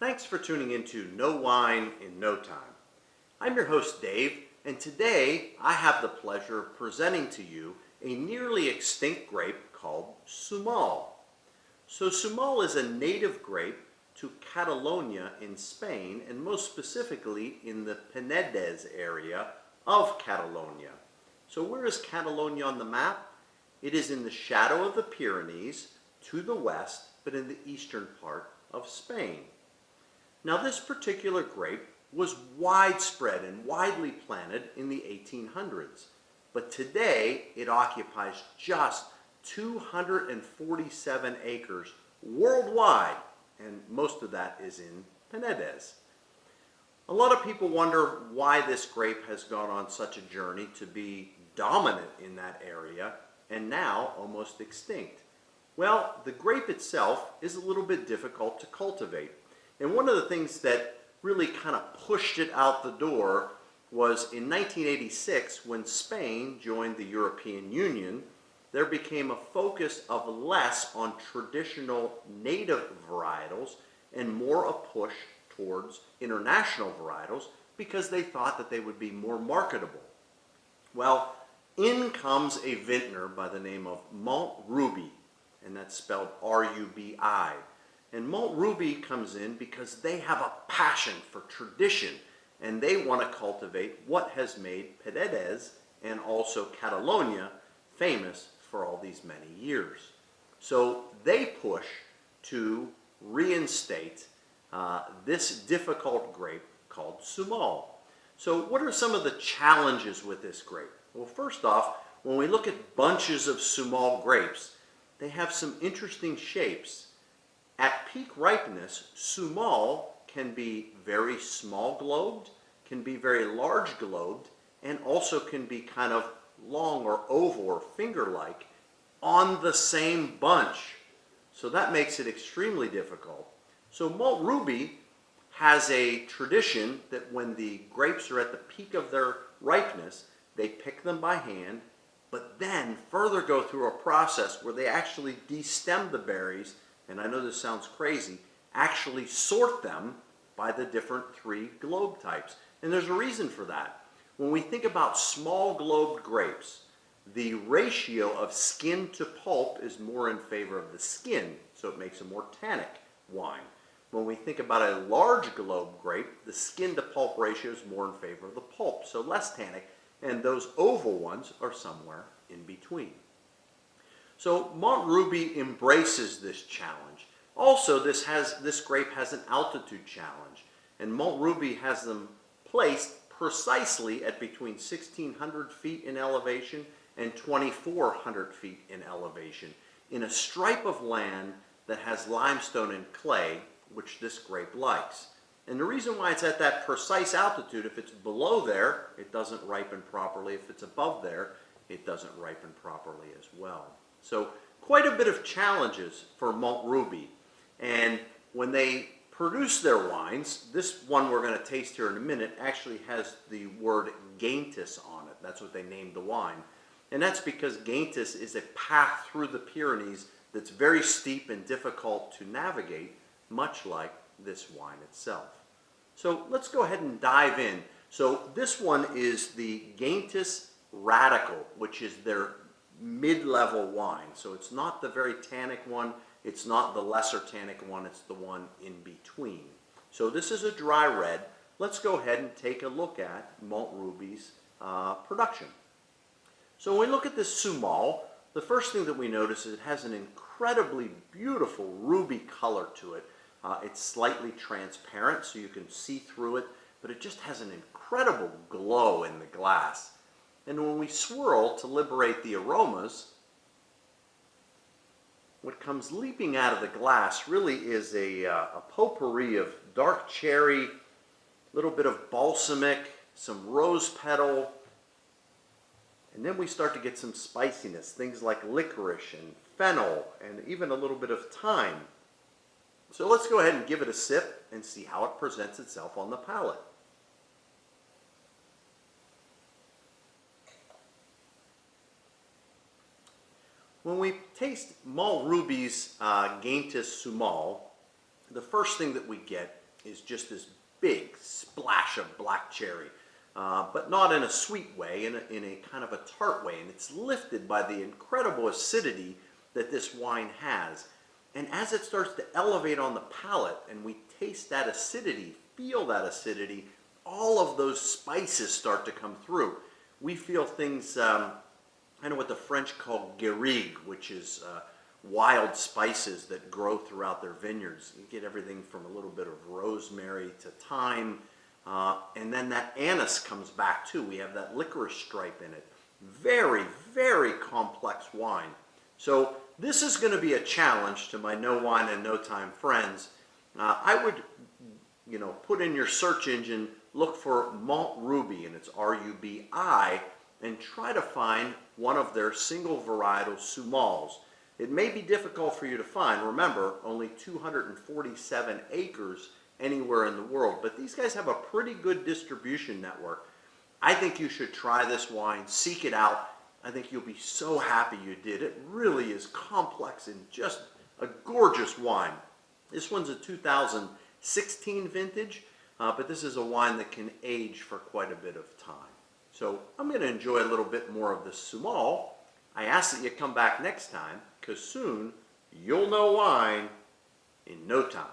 Thanks for tuning into No Wine in No Time. I'm your host Dave, and today I have the pleasure of presenting to you a nearly extinct grape called Sumoll. So Sumoll is a native grape to Catalonia in Spain, and most specifically in the Penedès area of Catalonia. So where is Catalonia on the map? It is in the shadow of the Pyrenees to the west, but in the eastern part of Spain. Now this particular grape was widespread and widely planted in the 1800s, but today it occupies just 247 acres worldwide, and most of that is in Penedès. A lot of people wonder why this grape has gone on such a journey to be dominant in that area and now almost extinct. Well, the grape itself is a little bit difficult to cultivate. And one of the things that really kind of pushed it out the door was in 1986, when Spain joined the European Union, there became a focus of less on traditional native varietals and more a push towards international varietals because they thought that they would be more marketable. Well, in comes a vintner by the name of Montruby, and that's spelled R-U-B-I. And Montruby comes in because they have a passion for tradition, and they want to cultivate what has made Penedès and also Catalonia famous for all these many years. So they push to reinstate this difficult grape called Sumoll. So what are some of the challenges with this grape? Well, first off, when we look at bunches of Sumoll grapes, they have some interesting shapes. At peak ripeness, Sumoll can be very small globed, can be very large globed, and also can be kind of long or oval or finger-like on the same bunch. So that makes it extremely difficult. So Montruby has a tradition that when the grapes are at the peak of their ripeness, they pick them by hand, but then further go through a process where they actually destem the berries, and I know this sounds crazy, actually sort them by the different three globe types. And there's a reason for that. When we think about small globed grapes, the ratio of skin to pulp is more in favor of the skin, so it makes a more tannic wine. When we think about a large globe grape, the skin to pulp ratio is more in favor of the pulp, so less tannic, and those oval ones are somewhere in between. So Montruby embraces this challenge. Also, this grape has an altitude challenge, and Montruby has them placed precisely at between 1,600 feet in elevation and 2,400 feet in elevation, in a stripe of land that has limestone and clay, which this grape likes. And the reason why it's at that precise altitude, if it's below there, it doesn't ripen properly. If it's above there, it doesn't ripen properly as well. So quite a bit of challenges for Montruby. And when they produce their wines, this one we're going to taste here in a minute actually has the word Gaintis on it. That's what they named the wine. And that's because Gaintis is a path through the Pyrenees that's very steep and difficult to navigate, much like this wine itself. So let's go ahead and dive in. So this one is the Gaintis Radical, which is their mid-level wine. So it's not the very tannic one, it's not the lesser tannic one, it's the one in between. So this is a dry red. Let's go ahead and take a look at Montruby's production. So when we look at this Sumoll, the first thing that we notice is it has an incredibly beautiful ruby color to it. It's slightly transparent, so you can see through it, but it just has an incredible glow in the glass. And when we swirl to liberate the aromas, what comes leaping out of the glass really is a potpourri of dark cherry, a little bit of balsamic, some rose petal, and then we start to get some spiciness, things like licorice and fennel, and even a little bit of thyme. So let's go ahead and give it a sip and see how it presents itself on the palate. When we taste Montruby's Gaintis Sumoll, the first thing that we get is just this big splash of black cherry, but not in a sweet way, in a kind of a tart way. And it's lifted by the incredible acidity that this wine has. And as it starts to elevate on the palate and we taste that acidity, feel that acidity, all of those spices start to come through. We feel things, I know what the French call guérigue, which is wild spices that grow throughout their vineyards. You get everything from a little bit of rosemary to thyme, and then that anise comes back too. We have that licorice stripe in it. Very, very complex wine. So this is going to be a challenge to my No Wine and No Time friends. I would, put in your search engine, look for Mont Ruby, and it's R-U-B-I, and try to find one of their single varietal Sumolls. It may be difficult for you to find. Remember, only 247 acres anywhere in the world, but these guys have a pretty good distribution network. I think you should try this wine, seek it out. I think you'll be so happy you did. It really is complex and just a gorgeous wine. This one's a 2016 vintage, but this is a wine that can age for quite a bit of time. So I'm going to enjoy a little bit more of this Sumoll. I ask that you come back next time, because soon you'll know wine in no time.